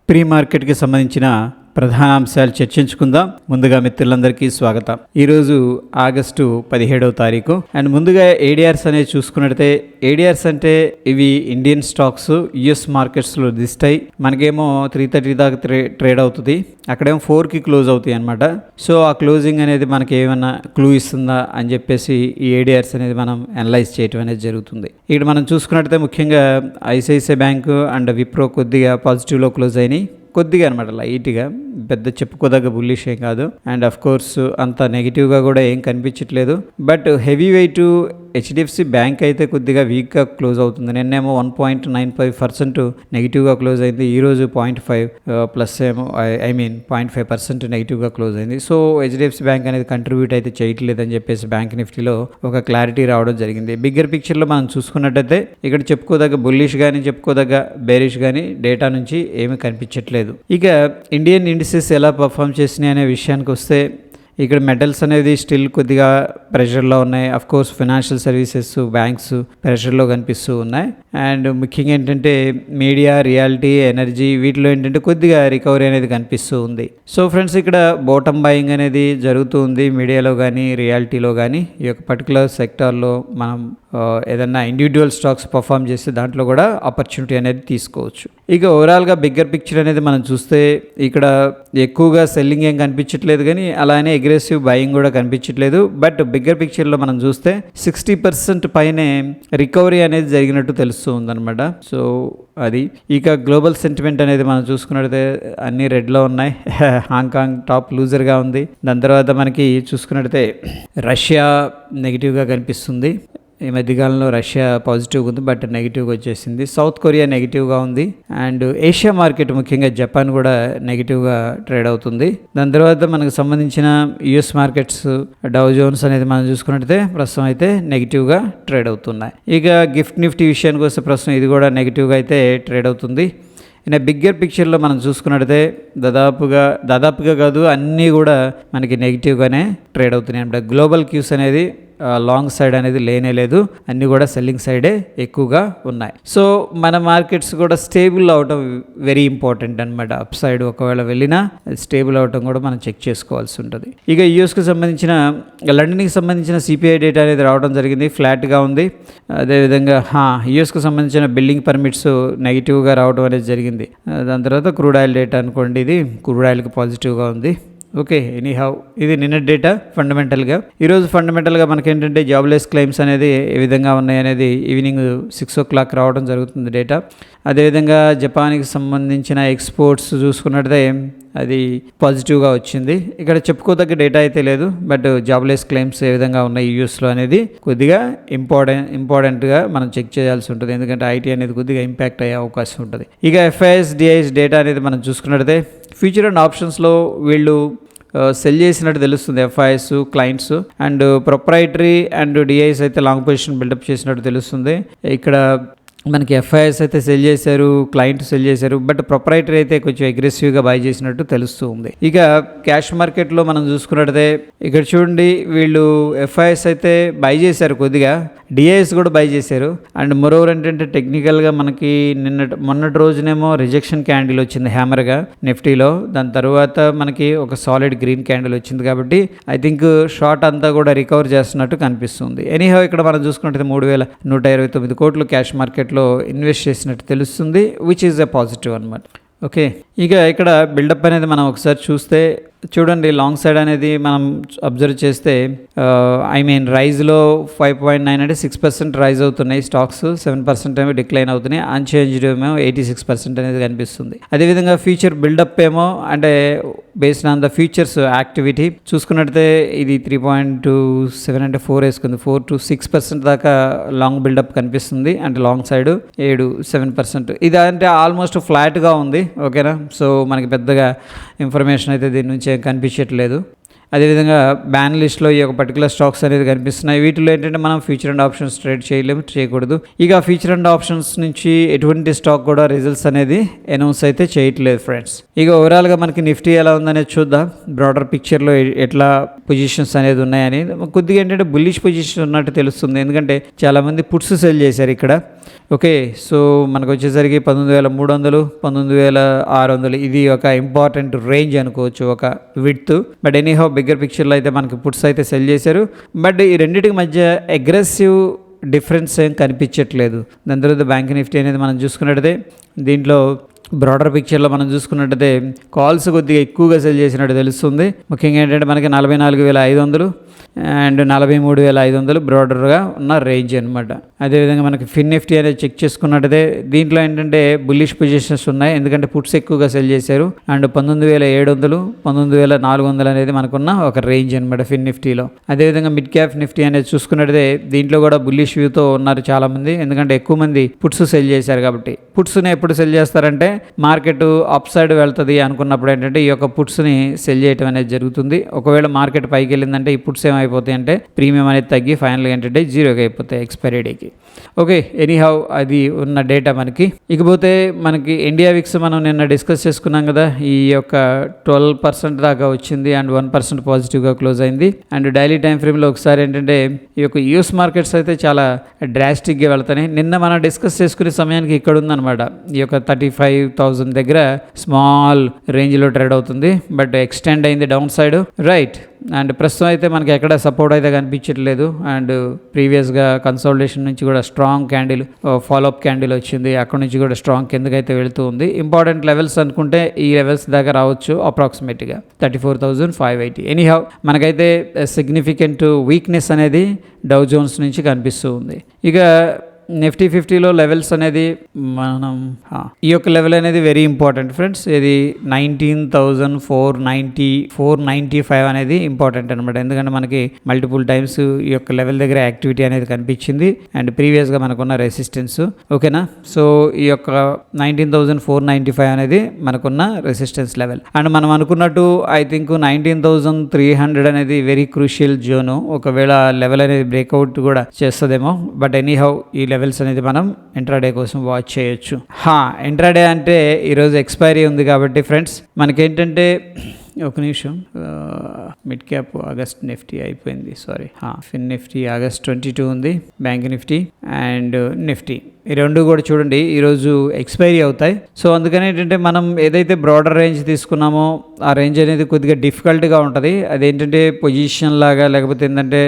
Pre మార్కెట్కి సంబంధించిన ప్రధాన అంశాలు చర్చించుకుందాం. ముందుగా మిత్రులందరికీ స్వాగతం. ఈరోజు ఆగస్టు 17వ తారీఖు. అండ్ ముందుగా ఏడిఆర్స్ అనేది చూసుకున్నట్లయితే ఏడిఆర్స్ అంటే ఇవి ఇండియన్ స్టాక్స్ యుఎస్ మార్కెట్స్లో లిస్ట్ అయ్యి మనకేమో 3:30 దాకా ట్రేడ్ అవుతుంది, అక్కడేమో 4కి క్లోజ్ అవుతాయి అనమాట. సో ఆ క్లోజింగ్ అనేది మనకి ఏమైనా క్లూ ఇస్తుందా అని చెప్పేసి ఈ ఏడిఆర్స్ అనేది మనం అనలైజ్ చేయడం అనేది జరుగుతుంది. ఇక్కడ మనం చూసుకున్నట్లయితే ముఖ్యంగా ఐసిఐసిఐ బ్యాంకు అండ్ విప్రో కొద్దిగా పాజిటివ్లో క్లోజ్ అయినాయి, కొద్దిగా అనమాట, లైట్గా, పెద్ద చెప్పుకోదగ్గ బుల్లిష్ ఏం కాదు. అండ్ అఫ్ కోర్స్ అంత నెగిటివ్గా కూడా ఏం కనిపించట్లేదు. But heavy weight HDFC bank అయితే కొద్దిగా వీక్గా క్లోజ్ అవుతుంది. నిన్నేమో 1.95% నెగిటివ్గా క్లోజ్ అయింది, ఈరోజు 0.5 ప్లస్ ఏమో 0.5% నెగిటివ్గా క్లోజ్ అయింది. సో హెచ్డిఎఫ్సి బ్యాంక్ అనేది కంట్రిబ్యూట్ అయితే చేయట్లేదని చెప్పేసి బ్యాంక్ నిఫ్టీలో ఒక క్లారిటీ రావడం జరిగింది. బిగ్గర్ పిక్చర్లో మనం చూసుకున్నట్టయితే ఇక్కడ చెప్పుకోదగ్గ బుల్లిష్ కానీ చెప్పుకోదగ్గ బేరిష్ కానీ డేటా నుంచి ఏమీ కనిపించట్లేదు. ఇక ఇండియన్ ఇండిసెస్ ఎలా పర్ఫామ్ చేసినాయి అనే విషయానికి వస్తే ఇక్కడ మెటల్స్ అనేది స్టిల్ కొద్దిగా ప్రెషర్లో ఉన్నాయి. Of course financial services, banks ప్రెషర్లో కనిపిస్తూ ఉన్నాయి. అండ్ ముఖ్యంగా ఏంటంటే మీడియా, రియాలిటీ, ఎనర్జీ వీటిలో ఏంటంటే కొద్దిగా రికవరీ అనేది కనిపిస్తూ ఉంది. సో ఫ్రెండ్స్, ఇక్కడ బాటమ్ బయింగ్ అనేది జరుగుతూ ఉంది మీడియాలో కానీ రియాలిటీలో కానీ. ఈ యొక్క పర్టికులర్ సెక్టార్లో మనం ఏదన్నా ఇండివిజువల్ స్టాక్స్ పర్ఫామ్ చేస్తే దాంట్లో కూడా ఆపర్చునిటీ అనేది తీసుకోవచ్చు. ఇక ఓవరాల్గా బిగ్గర్ పిక్చర్ అనేది మనం చూస్తే ఇక్కడ ఎక్కువగా సెల్లింగ్ ఏం కనిపించట్లేదు, కానీ అలానే అగ్రెసివ్ బయింగ్ కూడా కనిపించట్లేదు. బట్ బిగ్గర్ పిక్చర్లో మనం చూస్తే 60% పైనే రికవరీ అనేది జరిగినట్టు తెలుస్తూ ఉందన్నమాట. సో అది. ఇక గ్లోబల్ సెంటిమెంట్ అనేది మనం చూసుకున్నట్లయితే అన్ని రెడ్లో ఉన్నాయి. హాంకాంగ్ టాప్ లూజర్గా ఉంది. దాని తర్వాత మనకి చూసుకున్నట్లయితే రష్యా నెగిటివ్గా కనిపిస్తుంది. ఈ మధ్యకాలంలో రష్యా పాజిటివ్గా ఉంది, బట్ నెగిటివ్గా వచ్చేసింది. సౌత్ కొరియా నెగిటివ్గా ఉంది. అండ్ ఏషియా మార్కెట్ ముఖ్యంగా జపాన్ కూడా నెగిటివ్గా ట్రేడ్ అవుతుంది. దాని తర్వాత మనకు సంబంధించిన యుఎస్ మార్కెట్స్ డౌ జోన్స్ అనేది మనం చూసుకున్నట్టయితే ప్రస్తుతం అయితే నెగిటివ్గా ట్రేడ్ అవుతున్నాయి. ఇక గిఫ్ట్ నిఫ్టీ విషయానికి వస్తే ప్రస్తుతం ఇది కూడా నెగిటివ్గా అయితే ట్రేడ్ అవుతుంది. బిగ్గర్ పిక్చర్లో మనం చూసుకున్నట్టయితే దాదాపుగా కాదు, అన్నీ కూడా మనకి నెగిటివ్గానే ట్రేడ్ అవుతున్నాయి అంటే గ్లోబల్ క్యూస్ అనేది లాంగ్ సైడ్ అనేది లేనే లేదు, అన్నీ కూడా సెల్లింగ్ సైడే ఎక్కువగా ఉన్నాయి. సో మన మార్కెట్స్ కూడా స్టేబుల్ అవటం వెరీ ఇంపార్టెంట్ అనమాట. అప్ సైడ్ ఒకవేళ వెళ్ళినా స్టేబుల్ అవటం కూడా మనం చెక్ చేసుకోవాల్సి ఉంటుంది. ఇక యూఎస్కి సంబంధించిన లండన్కి సంబంధించిన సిపిఐ డేటా అనేది రావడం జరిగింది, ఫ్లాట్గా ఉంది. అదేవిధంగా యూఎస్కి సంబంధించిన బిల్డింగ్ పర్మిట్స్ నెగిటివ్గా రావడం అనేది జరిగింది. దాని తర్వాత క్రూడ్ ఆయిల్ డేటా అనుకోండి, ఇది క్రూడ్ ఆయిల్కి పాజిటివ్గా ఉంది. ఓకే, ఎనీహౌ ఇది నిన్న డేటా. ఫండమెంటల్గా ఈరోజు ఫండమెంటల్గా మనకేంటంటే జాబ్లెస్ క్లెయిమ్స్ అనేది ఏ విధంగా ఉన్నాయి అనేది ఈవినింగ్ 6 o'clock రావడం జరుగుతుంది డేటా. అదేవిధంగా జపాన్కి సంబంధించిన ఎక్స్పోర్ట్స్ చూసుకున్నట్లయితే అది పాజిటివ్గా వచ్చింది. ఇక్కడ చెప్పుకోదగ్గ డేటా అయితే లేదు, బట్ జాబ్లెస్ క్లెయిమ్స్ ఏ విధంగా ఉన్నాయి యూఎస్లో అనేది కొద్దిగా ఇంపార్టెంట్గా మనం చెక్ చేయాల్సి ఉంటుంది, ఎందుకంటే ఐటీ అనేది కొద్దిగా ఇంపాక్ట్ అయ్యే అవకాశం ఉంటుంది. ఇక ఎఫ్ఐఎస్ డిఐఎస్ డేటా అనేది మనం చూసుకున్నట్లయితే ఫ్యూచర్ అండ్ ఆప్షన్స్లో వీళ్ళు సెల్ చేసినట్టు తెలుస్తుంది. FIs clients and proprietary and DIs అయితే లాంగ్ పొజిషన్ బిల్డప్ చేసినట్టు తెలుస్తుంది. ఇక్కడ మనకి ఎఫ్ఐఎస్ అయితే సెల్ చేశారు, క్లయింట్ సెల్ చేశారు, బట్ ప్రొప్రైటరీ అయితే కొంచెం అగ్రెసివ్గా బై చేసినట్టు తెలుస్తూ ఉంది. ఇక క్యాష్ మార్కెట్లో మనం చూసుకున్నట్టయితే ఇక్కడ చూడండి, వీళ్ళు ఎఫ్ఐఎస్ అయితే బై చేశారు, కొద్దిగా డిఐఎస్ కూడా బై చేశారు. అండ్ మరోవర్ ఏంటంటే టెక్నికల్గా మనకి మొన్నటి రోజునేమో రిజెక్షన్ క్యాండిల్ వచ్చింది హ్యామర్గా నిఫ్టీలో, దాని తర్వాత మనకి ఒక సాలిడ్ గ్రీన్ క్యాండిల్ వచ్చింది. కాబట్టి ఐ థింక్ షార్ట్ అంతా కూడా రికవర్ చేస్తున్నట్టు కనిపిస్తుంది. ఎనీహౌ ఇక్కడ మనం చూసుకున్నట్టయితే 3,129 కోట్లు క్యాష్ మార్కెట్లో ఇన్వెస్ట్ చేసినట్టు తెలుస్తుంది, విచ్ ఈజ్ ఎ పాజిటివ్ అనమాట. ఓకే, ఇక ఇక్కడ బిల్డప్ అనేది మనం ఒకసారి చూస్తే చూడండి, లాంగ్ సైడ్ అనేది మనం అబ్జర్వ్ చేస్తే రైజ్లో 5.9 అంటే 6% రైజ్ అవుతున్నాయి స్టాక్స్, 7% ఏమో డిక్లైన్ అవుతున్నాయి, అన్చేంజ్డ్ ఏమో 86% అనేది కనిపిస్తుంది. అదేవిధంగా ఫ్యూచర్ బిల్డప్ ఏమో అంటే based on the futures activity చూసుకున్నట్టయితే ఇది 3.27 అంటే 4 వేసుకుంది, 4 to 6% దాకా లాంగ్ బిల్డప్ కనిపిస్తుంది. అంటే లాంగ్ సైడ్ 7%. ఇది అంటే ఆల్మోస్ట్ ఫ్లాట్గా ఉంది. ఓకేనా, సో మనకి పెద్దగా ఇన్ఫర్మేషన్ అయితే దీని నుంచి కనిపించట్లేదు. అదేవిధంగా బ్యాన్ లిస్ట్లో ఈ యొక్క పర్టికులర్ స్టాక్స్ అనేది కనిపిస్తున్నాయి. వీటిలో ఏంటంటే మనం ఫ్యూచర్ అండ్ ఆప్షన్స్ ట్రేడ్ చేయకూడదు. ఇక ఫ్యూచర్ అండ్ ఆప్షన్స్ నుంచి ఎటువంటి స్టాక్ కూడా రిజల్ట్స్ అనేది అనౌన్స్ అయితే చేయట్లేదు ఫ్రెండ్స్. ఇక ఓవరాల్గా మనకి నిఫ్టీ ఎలా ఉందనేది చూద్దాం. బ్రాడర్ పిక్చర్లో ఎట్లా పొజిషన్స్ అనేది ఉన్నాయని కొద్దిగా ఏంటంటే బుల్లిష్ పొజిషన్ ఉన్నట్టు తెలుస్తుంది, ఎందుకంటే చాలామంది పుట్స్ సెల్ చేశారు ఇక్కడ. ఓకే, సో మనకు వచ్చేసరికి 19,300, 19,600 ఇది ఒక ఇంపార్టెంట్ రేంజ్ అనుకోవచ్చు, ఒక విడ్త్. బట్ ఎనీహౌ బిగ్గర్ పిక్చర్లో అయితే మనకి పుట్స్ అయితే సెల్ చేశారు. బట్ ఈ రెండింటికి మధ్య అగ్రెసివ్ డిఫరెన్స్ ఏం కనిపించట్లేదు. దాని తర్వాత బ్యాంక్ నిఫ్టీ అనేది మనం చూసుకున్నట్టయితే దీంట్లో బ్రాడర్ పిక్చర్లో మనం చూసుకున్నట్టయితే కాల్స్ కొద్దిగా ఎక్కువగా సెల్ చేసినట్టు తెలుస్తుంది. ముఖ్యంగా ఏంటంటే మనకి 44,500 అండ్ 43,500 బ్రాడర్గా ఉన్న రేంజ్ అనమాట. అదేవిధంగా మనకి ఫిన్ నిఫ్టీ అనేది చెక్ చేసుకున్నట్టయితే దీంట్లో ఏంటంటే బుల్లిష్ పొజిషన్స్ ఉన్నాయి, ఎందుకంటే పుట్స్ ఎక్కువగా సెల్ చేశారు. అండ్ 19,700, 19,400 అనేది మనకున్న ఒక రేంజ్ అనమాట ఫిన్ నిఫ్టీలో. అదేవిధంగా మిడ్ క్యాప్ నిఫ్టీ అనేది చూసుకున్నట్టయితే దీంట్లో కూడా బుల్లిష్ వ్యూతో ఉన్నారు చాలామంది, ఎందుకంటే ఎక్కువ మంది పుట్స్ సెల్ చేశారు కాబట్టి. పుట్స్ని ఎప్పుడు సెల్ చేస్తారంటే మార్కెట్ అప్ సైడ్ వెళ్తుంది అనుకున్నప్పుడు ఏంటంటే ఈ యొక్క పుట్స్ని సెల్ చేయడం అనేది జరుగుతుంది. ఒకవేళ మార్కెట్ పైకి వెళ్ళిందంటే ఈ పుట్స్ ఏమైపోతాయి అంటే ప్రీమియం అనేది తగ్గి ఫైనల్గా ఏంటంటే జీరోకి అయిపోతాయి ఎక్స్పైరీ డేకి. ఓకే, ఎనీహౌ అది ఉన్న డేటా మనకి. ఇకపోతే మనకి ఇండియా విక్స్ మనం నిన్న డిస్కస్ చేసుకున్నాం కదా, ఈ యొక్క 12% దాకా వచ్చింది అండ్ 1% పాజిటివ్గా క్లోజ్ అయింది. అండ్ డైలీ టైం ఫ్రేమ్లో ఒకసారి ఏంటంటే ఈ యొక్క యూఎస్ మార్కెట్స్ అయితే చాలా డ్రాస్టిక్గా వెళ్తున్నాయి. నిన్న మనం డిస్కస్ చేసుకునే సమయానికి ఇక్కడ ఉందన్నమాట, ఈ యొక్క 35,000 దగ్గర స్మాల్ రేంజ్లో ట్రేడ్ అవుతుంది. బట్ ఎక్స్టెండ్ అయింది డౌన్ సైడ్, రైట్. అండ్ ప్రస్తుతం అయితే మనకి ఎక్కడ సపోర్ట్ అయితే కనిపించట్లేదు. అండ్ ప్రీవియస్గా కన్సోలిడేషన్ నుంచి కూడా స్ట్రాంగ్ క్యాండిల్, ఫాలోఅప్ క్యాండిల్ వచ్చింది, అక్కడ నుంచి కూడా స్ట్రాంగ్ కిందకైతే వెళుతూ ఉంది. ఇంపార్టెంట్ లెవెల్స్ అనుకుంటే ఈ లెవెల్స్ దాకా రావచ్చు అప్రాక్సిమేట్గా 34,580. ఎనీహౌ మనకైతే సిగ్నిఫికెంట్ వీక్నెస్ అనేది డౌ జోన్స్ నుంచి కనిపిస్తూ ఉంది. ఇక నిఫ్టీ 50లో లెవెల్స్ అనేది మనం ఈ యొక్క లెవెల్ అనేది వెరీ ఇంపార్టెంట్ ఫ్రెండ్స్. ఇది 19,495 అనేది ఇంపార్టెంట్ అనమాట, ఎందుకంటే మనకి మల్టిపుల్ టైమ్స్ ఈ యొక్క లెవెల్ దగ్గర యాక్టివిటీ అనేది కనిపించింది అండ్ ప్రీవియస్గా మనకున్న రెసిస్టెన్స్. ఓకేనా, సో ఈ యొక్క 19,495 అనేది మనకున్న రెసిస్టెన్స్ లెవెల్. అండ్ మనం అనుకున్నట్టు ఐ థింక్ 19,300 అనేది వెరీ క్రూషియల్ జోను. ఒకవేళ లెవెల్ అనేది బ్రేక్అవుట్ కూడా చేస్తుందేమో. బట్ ఎనీహౌ ఈ లెవెల్స్ అనేది మనం ఇంట్రాడే కోసం వాచ్ చేయొచ్చు. ఇంట్రాడే అంటే ఈరోజు ఎక్స్పైరీ ఉంది కాబట్టి ఫ్రెండ్స్ మనకేంటంటే ఒక నిమిషం, మిడ్ క్యాప్ ఆగస్ట్ నిఫ్టీ అయిపోయింది, సారీ. ఫిన్ నిఫ్టీ ఆగస్ట్ 22 ఉంది, బ్యాంక్ నిఫ్టీ అండ్ నిఫ్టీ ఈ రెండు కూడా చూడండి ఈరోజు ఎక్స్పైరీ అవుతాయి. సో అందుకని ఏంటంటే మనం ఏదైతే బ్రాడర్ రేంజ్ తీసుకున్నామో ఆ రేంజ్ అనేది కొద్దిగా డిఫికల్ట్గా ఉంటుంది. అదేంటంటే పొజిషన్ లాగా లేకపోతే ఏంటంటే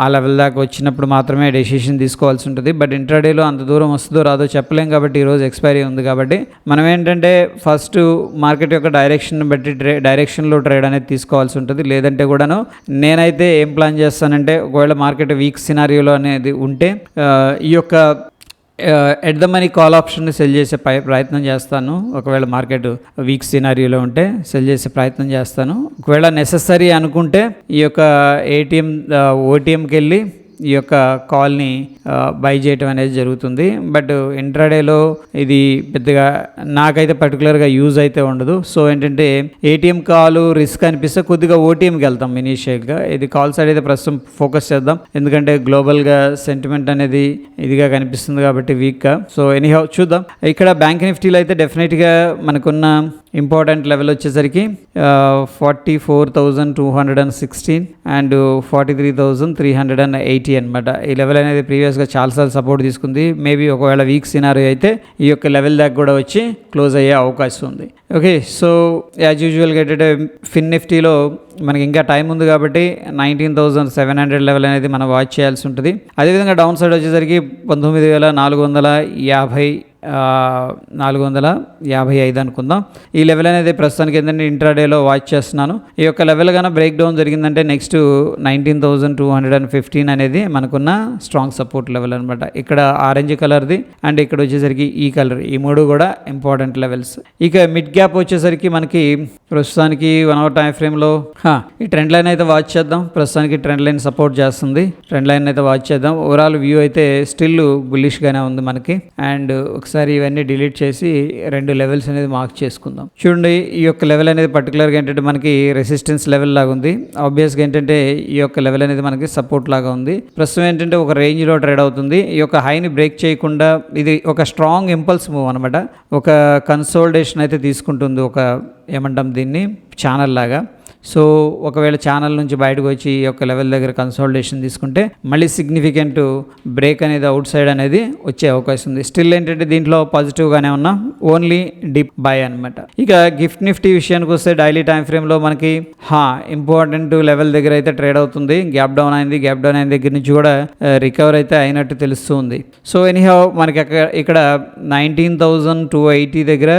ఆ లెవెల్ దాకా వచ్చినప్పుడు మాత్రమే డెసిషన్ తీసుకోవాల్సి ఉంటుంది. బట్ ఇంట్రాడేలో అంత దూరం వస్తుందో రాదో చెప్పలేం కాబట్టి ఈరోజు ఎక్స్పైరీ ఉంది కాబట్టి మనం ఏంటంటే ఫస్ట్ మార్కెట్ యొక్క డైరెక్షన్ బట్టి డైరెక్షన్లో ట్రేడ్ అనేది తీసుకోవాల్సి ఉంటుంది. లేదంటే కూడాను నేనైతే ఏం ప్లాన్ చేస్తానంటే ఒకవేళ మార్కెట్ వీక్ సినారియోలో అనేది ఉంటే ఈ యొక్క ఎట్ ద మనీ కాల్ ఆప్షన్ని సెల్ చేసే ప్రయత్నం చేస్తాను. ఒకవేళ మార్కెట్ వీక్ సినారియోలో ఉంటే సెల్ చేసే ప్రయత్నం చేస్తాను. ఒకవేళ నెససరీ అనుకుంటే ఈ యొక్క ఓటీఎంకి వెళ్ళి ఈ యొక్క కాల్ని బై చేయటం అనేది జరుగుతుంది. బట్ ఇంట్రాడేలో ఇది పెద్దగా నాకైతే పర్టికులర్గా యూజ్ అయితే ఉండదు. సో ఏంటంటే ఏటీఎం కాల్ రిస్క్ అనిపిస్తే కొద్దిగా ఓటీఎంకి వెళ్తాం ఇనీషియల్గా. ఇది కాల్ సైడ్ అయితే ప్రస్తుతం ఫోకస్ చేద్దాం, ఎందుకంటే గ్లోబల్గా సెంటిమెంట్ అనేది ఇదిగా కనిపిస్తుంది కాబట్టి వీక్గా. సో ఎనీహౌ చూద్దాం. ఇక్కడ బ్యాంక్ నిఫ్టీలో అయితే డెఫినెట్గా మనకున్న ఇంపార్టెంట్ లెవెల్ వచ్చేసరికి 44,216 అండ్ 43,380 అనమాట. ఈ లెవెల్ అనేది ప్రీవియస్గా చాలాసార్లు సపోర్ట్ తీసుకుంది. మేబీ ఒకవేళ వీక్ సినారియో అయితే ఈ యొక్క లెవెల్ దాకా కూడా వచ్చి క్లోజ్ అయ్యే అవకాశం ఉంది. ఓకే, సో యాజ్ యూజువల్గా ఏంటంటే ఫిన్ నిఫ్టీలో మనకి ఇంకా టైం ఉంది కాబట్టి 19,700 లెవెల్ అనేది మనం వాచ్ చేయాల్సి ఉంటుంది. అదేవిధంగా డౌన్ సైడ్ వచ్చేసరికి 19,455 అనుకుందాం. ఈ లెవెల్ అనేది ప్రస్తుతానికి ఏంటంటే ఇంట్రాడేలో వాచ్ చేస్తున్నాను. ఈ యొక్క లెవెల్ కన్నా బ్రేక్ డౌన్ జరిగిందంటే నెక్స్ట్ 19,215 అనేది మనకున్న స్ట్రాంగ్ సపోర్ట్ లెవెల్ అనమాట. ఇక్కడ ఆరెంజ్ కలర్ది అండ్ ఇక్కడ వచ్చేసరికి ఈ కలర్, ఈ మూడు కూడా ఇంపార్టెంట్ లెవెల్స్. ఇక మిడ్ గ్యాప్ వచ్చేసరికి మనకి ప్రస్తుతానికి 1 అవర్ టైం ఫ్రేమ్లో ఈ ట్రెండ్ లైన్ అయితే వాచ్ చేద్దాం. ప్రస్తుతానికి ట్రెండ్ లైన్ సపోర్ట్ చేస్తుంది. ట్రెండ్ లైన్ అయితే వాచ్ చేద్దాం. ఓవరాల్ వ్యూ అయితే స్టిల్ బుల్లిష్గానే ఉంది మనకి. అండ్ ఒకసారి ఇవన్నీ డిలీట్ చేసి 2 లెవెల్స్ అనేది మార్క్ చేసుకుందాం. చూడండి, ఈ యొక్క లెవెల్ అనేది పర్టికులర్గా ఏంటంటే మనకి రెసిస్టెన్స్ లెవెల్ లాగా ఉంది. ఆబ్వియస్గా ఏంటంటే ఈ యొక్క లెవెల్ అనేది మనకి సపోర్ట్ లాగా ఉంది. ప్రస్తుతం ఏంటంటే ఒక రేంజ్లో ట్రేడ్ అవుతుంది. ఈ యొక్క హైని బ్రేక్ చేయకుండా ఇది ఒక స్ట్రాంగ్ ఇంపల్స్ మూవ్ అనమాట. ఒక కన్సోలిడేషన్ అయితే తీసుకుంటుంది, ఒక ఏమంటాం దీన్ని ఛానల్ లాగా. సో ఒకవేళ ఛానల్ నుంచి బయటకు వచ్చి ఈ యొక్క లెవెల్ దగ్గర కన్సాలిడేషన్ తీసుకుంటే మళ్ళీ సిగ్నిఫికెంట్ బ్రేక్ అనేది అవుట్ సైడ్ అనేది వచ్చే అవకాశం ఉంది. స్టిల్ ఏంటంటే దీంట్లో పాజిటివ్గానే ఉన్నా, ఓన్లీ డిప్ బై అనమాట. ఇక గిఫ్ట్ నిఫ్టీ విషయానికి వస్తే డైలీ టైం ఫ్రేమ్లో మనకి ఇంపార్టెంట్ లెవెల్ దగ్గర అయితే ట్రేడ్ అవుతుంది. గ్యాప్ డౌన్ అయింది, గ్యాప్ డౌన్ అయిన దగ్గర నుంచి కూడా రికవర్ అయితే అయినట్టు తెలుస్తుంది. సో ఎనీహౌ మనకి ఇక్కడ 19,280 దగ్గర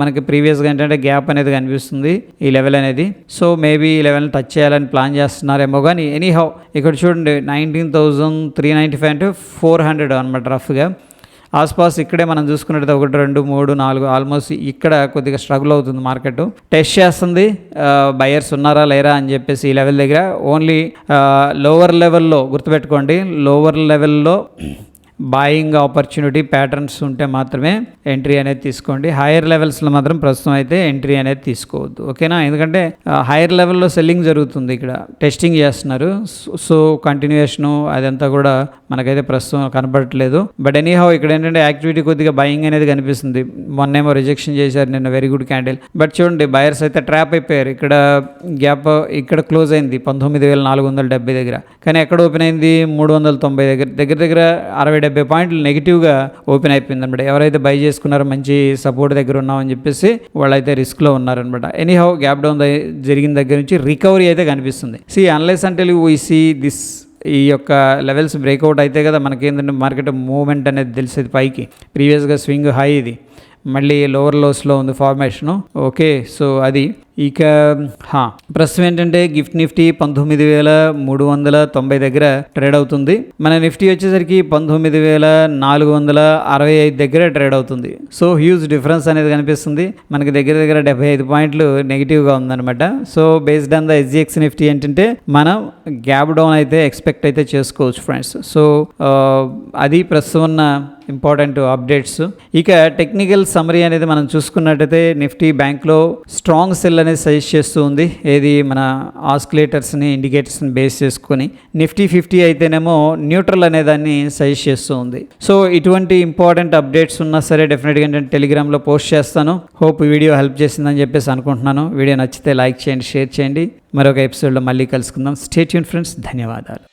మనకి ప్రీవియస్గా ఏంటంటే గ్యాప్ అనేది కనిపిస్తుంది ఈ లెవెల్ అనేది. సో మేబీ ఈ లెవెల్ని టచ్ చేయాలని ప్లాన్ చేస్తున్నారేమో, కానీ ఎనీహౌ ఇక్కడ చూడండి 19,395 అంటే 400 అనమాట రఫ్గా. ఆస్పాస్ ఇక్కడే మనం చూసుకున్నట్టు 1, 2, 3, 4 ఆల్మోస్ట్ ఇక్కడ కొద్దిగా స్ట్రగుల్ అవుతుంది మార్కెట్. టెస్ట్ చేస్తుంది బయర్స్ ఉన్నారా లేరా అని చెప్పేసి ఈ లెవెల్ దగ్గర. ఓన్లీ లోవర్ లెవెల్లో గుర్తుపెట్టుకోండి, లోవర్ లెవెల్లో బాయింగ్ ఆపర్చునిటీ ప్యాటర్న్స్ ఉంటే మాత్రమే ఎంట్రీ అనేది తీసుకోండి. హైయర్ లెవెల్స్లో మాత్రం ప్రస్తుతం అయితే ఎంట్రీ అనేది తీసుకోవద్దు, ఓకేనా? ఎందుకంటే హైయర్ లెవెల్లో సెల్లింగ్ జరుగుతుంది, ఇక్కడ టెస్టింగ్ చేస్తున్నారు. సో కంటిన్యూయేషను అదంతా కూడా మనకైతే ప్రస్తుతం కనబడట్లేదు. బట్ ఎనీహౌ ఇక్కడ ఏంటంటే యాక్టివిటీ కొద్దిగా బయింగ్ అనేది కనిపిస్తుంది. మొన్నేమో రిజెక్షన్ చేశారు నిన్న, వెరీ గుడ్ క్యాండిల్. బట్ చూడండి బయర్స్ అయితే ట్రాప్ అయిపోయారు. ఇక్కడ గ్యాప్ ఇక్కడ క్లోజ్ అయింది 19,470 దగ్గర, కానీ ఎక్కడ ఓపెన్ అయింది 390 దగ్గర దగ్గర 60-70 పాయింట్లు నెగిటివ్గా ఓపెన్ అయిపోయింది అనమాట. ఎవరైతే బై చేసుకున్నారో మంచి సపోర్ట్ దగ్గర ఉన్నామని చెప్పేసి వాళ్ళైతే రిస్క్లో ఉన్నారనమాట. ఎనీహౌ గ్యాప్ డౌన్ జరిగిన దగ్గర నుంచి రికవరీ అయితే కనిపిస్తుంది. అన్లెస్ అంటే వీ సీ దిస్ ఈ యొక్క లెవెల్స్ బ్రేక్అవుట్ అయితే కదా మనకేంటంటే మార్కెట్ మూవ్మెంట్ అనేది తెలిసేది పైకి. ప్రీవియస్గా స్వింగ్ హై ఇది, మళ్ళీ లోవర్ లోస్లో ఉంది ఫార్మేషను, ఓకే. సో అది ఇక ప్రస్తుతం ఏంటంటే గిఫ్ట్ నిఫ్టీ 19,390 దగ్గర ట్రేడ్ అవుతుంది. మన నిఫ్టీ వచ్చేసరికి 19,465 దగ్గర ట్రేడ్ అవుతుంది. సో హ్యూజ్ డిఫరెన్స్ అనేది కనిపిస్తుంది మనకి. దగ్గర దగ్గర 75 పాయింట్లు నెగిటివ్గా ఉందన్నమాట. So based on the SGX Nifty ఏంటంటే మనం గ్యాప్ డౌన్ అయితే ఎక్స్పెక్ట్ అయితే చేసుకోవచ్చు ఫ్రెండ్స్. సో అది ప్రస్తుతం ఉన్న ఇంపార్టెంట్ అప్డేట్స్. ఇక టెక్నికల్ సమరీ అనేది మనం చూసుకున్నట్టయితే నిఫ్టీ బ్యాంక్లో స్ట్రాంగ్ సెల్ అనేది సజెస్ట్ చేస్తూ ఉంది. ఏది మన ఆస్కిలేటర్స్ని ఇండికేటర్స్ని బేస్ చేసుకొని. నిఫ్టీ 50 అయితేనేమో న్యూట్రల్ అనే దాన్ని సజెస్ట్ చేస్తూ ఉంది. సో ఇటువంటి ఇంపార్టెంట్ అప్డేట్స్ ఉన్నా సరే డెఫినెట్గా ఏంటంటే టెలిగ్రామ్లో పోస్ట్ చేస్తాను. హోప్ వీడియో హెల్ప్ చేసిందని చెప్పేసి అనుకుంటున్నాను. వీడియో నచ్చితే లైక్ చేయండి, షేర్ చేయండి. మరొక ఎపిసోడ్లో మళ్ళీ కలుసుకుందాం. స్టే ట్యూన్ ఫ్రెండ్స్, ధన్యవాదాలు.